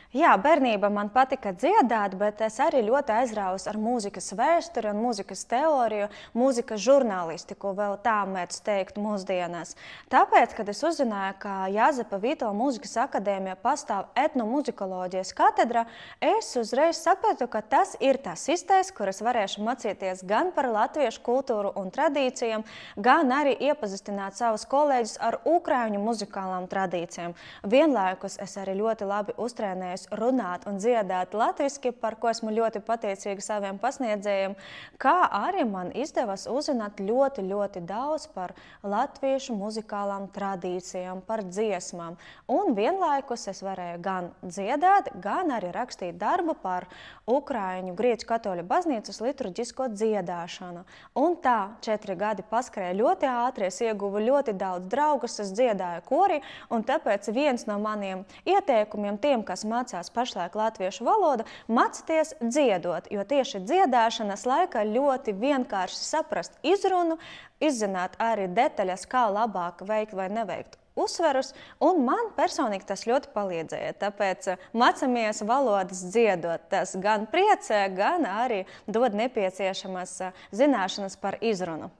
Jā, bērnībā man patika dziedāt, bet es arī ļoti aizrāvos ar mūzikas vēsturi un mūzikas teoriju, mūzikas žurnālistiku, vēl tā mēdz teikt mūsdienās. Tāpēc, kad es uzzināju, ka Jāzepa Vītola mūzikas akadēmijā pastāv etnomuzikoloģijas katedra, es uzreiz sapratu, ka tas ir tas īstais, kur es varēšu mācīties gan par latviešu kultūru un tradīcijām, gan arī iepazīstināt savus kolēģus ar ukraiņu muzikālām tradīcijām. Vienlaikus es arī ļoti labi uztrenēju runāt un dziedāt latviski, par ko esmu ļoti pateicīga saviem pasniedzējiem, kā arī man izdevās uzzināt ļoti daudz par latviešu muzikālām tradīcijām, par dziesmām. Un vienlaikus es varēju gan dziedāt, gan arī rakstīt darbu par Ukraiņu Grieķu katoļu baznīcas liturģisko dziedāšanu. Un tā 4 gadi paskrēja ļoti ātri, es ieguvu ļoti daudz draugus, es dziedāju kori, un tāpēc viens no maniem ieteikumiem tiem, kas mācās pašlaik latviešu valodu, mācieties dziedot, jo tieši dziedāšanas laikā ļoti vienkārši saprast izrunu, izzināt arī detaļas, kā labāk veikt vai neveikt uzsverus, un man personīgi tas ļoti palīdzēja. Tāpēc mācāmies valodas dziedot. Tas gan priecē, gan arī dod nepieciešamas zināšanas par izrunu.